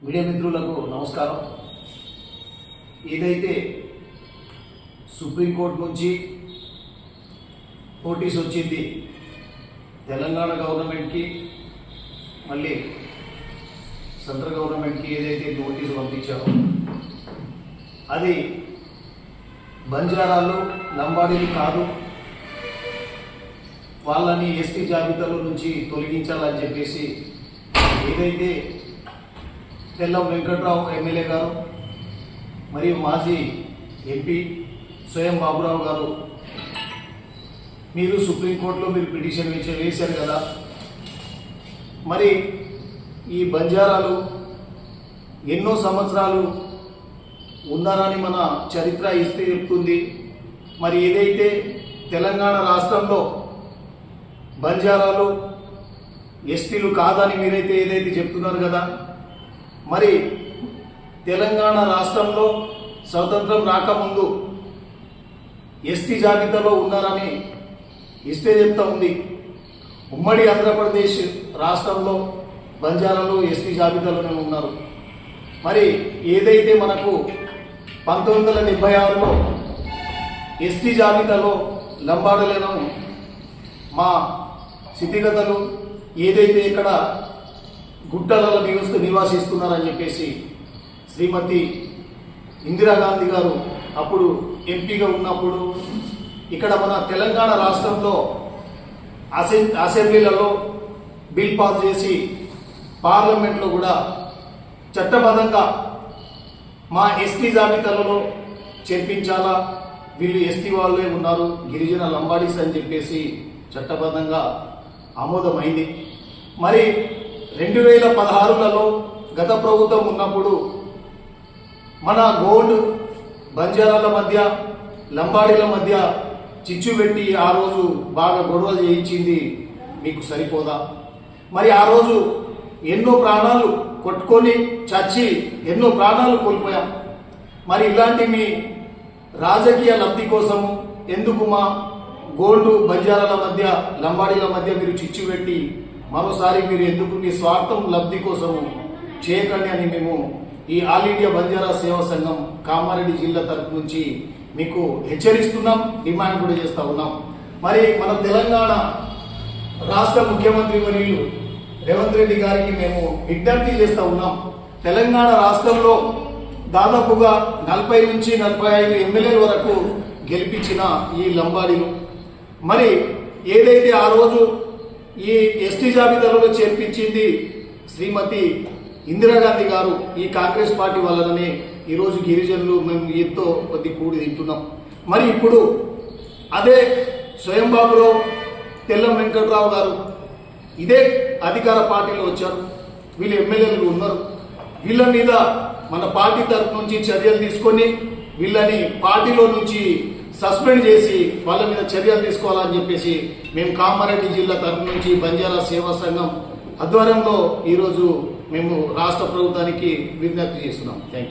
Media మిత్రులకు నమస్కారం. ఏదైతే సుప్రీంకోర్టు నుంచి నోటీస్ వచ్చింది తెలంగాణ గవర్నమెంట్కి, మళ్ళీ సెంట్రల్ గవర్నమెంట్కి ఏదైతే నోటీసు పంపించారో అది బంజారాలు లంబాడీలు కాదు, వాళ్ళని ఎస్టీ జాబితాలో నుంచి తొలగించాలని చెప్పేసి ఏదైతే తెల్లం వెంకట్రావు ఎమ్మెల్యే గారు మరియు మాజీ ఎంపీ స్వయం బాబురావు గారు మీరు సుప్రీంకోర్టులో పిటిషన్ వేశారు కదా, మరి ఈ బంజారాలు ఎన్నో సంవత్సరాలు ఉన్నారని మన చరిత్ర ఇస్తే చెప్తుంది. మరి ఏదైతే తెలంగాణ రాష్ట్రంలో బంజారాలు ఎస్టీలు కాదని మీరైతే ఏదైతే చెప్తున్నారు కదా, మరి తెలంగాణ రాష్ట్రంలో స్వతంత్రం రాకముందు ఎస్టీ జాబితాలో ఉన్నారని ఇస్తే చెప్తా ఉంది. ఉమ్మడి ఆంధ్రప్రదేశ్ రాష్ట్రంలో బంజారాలు ఎస్టీ జాబితాలోనే ఉన్నారు. మరి ఏదైతే మనకు 1976లో ఎస్టీ జాబితాలో లంబాడలను మా స్థితిగతులు ఏదైతే ఇక్కడ గుట్టలలో నివాసిస్తున్నారని చెప్పేసి శ్రీమతి ఇందిరాగాంధీ గారు అప్పుడు ఎంపీగా ఉన్నప్పుడు ఇక్కడ మన తెలంగాణ రాష్ట్రంలో అసెంబ్లీలలో బిల్ పాస్ చేసి పార్లమెంట్లో కూడా చట్టబద్ధంగా మా ఎస్టీ జాబితాలలో చేర్పించాలా, వీళ్ళు ఎస్టీ వాళ్ళే ఉన్నారు, గిరిజన లంబాడీస్ అని చెప్పేసి చట్టబద్ధంగా ఆమోదమైంది. మరి 2016లలో గత ప్రభుత్వం ఉన్నప్పుడు మన గోండ్ బంజారాల మధ్య లంబాడీల మధ్య చిచ్చు పెట్టి ఆ రోజు బాగా గొడవలు చేయించింది మీకు సరిపోదా? మరి ఆ రోజు ఎన్నో ప్రాణాలు కొట్టుకొని చచ్చి ఎన్నో ప్రాణాలు కోల్పోయాం. మరి ఇలాంటి మీ రాజకీయ లబ్ధి కోసము ఎందుకు మా గోండు బంజారాల మధ్య లంబాడీల మధ్య మీరు చిచ్చు పెట్టి మరోసారి మీరు ఎందుకు మీ స్వార్థం లబ్ధి కోసము చేయకండి అని మేము ఈ ఆల్ ఇండియా బంజారా సేవా సంఘం కామారెడ్డి జిల్లా తరఫు నుంచి మీకు హెచ్చరిస్తున్నాం, డిమాండ్ కూడా చేస్తూ ఉన్నాం. మరి మన తెలంగాణ రాష్ట్ర ముఖ్యమంత్రి వర్యులు రేవంత్ రెడ్డి గారికి మేము విజ్ఞప్తి చేస్తూ ఉన్నాం. తెలంగాణ రాష్ట్రంలో దాదాపుగా 40 నుంచి 45 ఎమ్మెల్యేల వరకు గెలిపించిన ఈ లంబాడీలు మరి ఏదైతే ఆ రోజు ఈ ఎస్టీ జాబితాలో చేర్పించింది శ్రీమతి ఇందిరాగాంధీ గారు, ఈ కాంగ్రెస్ పార్టీ వల్లనే ఈరోజు గిరిజనులు మేము ఎంతో కొద్ది కూడి తింటున్నాం. మరి ఇప్పుడు అదే స్వయం బాబురావు తెల్లం వెంకట్రావు గారు ఇదే అధికార పార్టీలో వచ్చారు, వీళ్ళు ఎమ్మెల్యేలు ఉన్నారు. వీళ్ళ మీద మన పార్టీ తరఫు నుంచి చర్యలు తీసుకొని వీళ్ళని పార్టీలో నుంచి సస్పెండ్ చేసి వాళ్ళ మీద చర్యలు తీసుకోవాలని చెప్పేసి మేము కామారెడ్డి జిల్లా తరఫు నుంచి బంజారా సేవా సంఘం ఆధ్వర్యంలో ఈరోజు మేము రాష్ట్ర ప్రభుత్వానికి విజ్ఞప్తి చేస్తున్నాం. Thank you.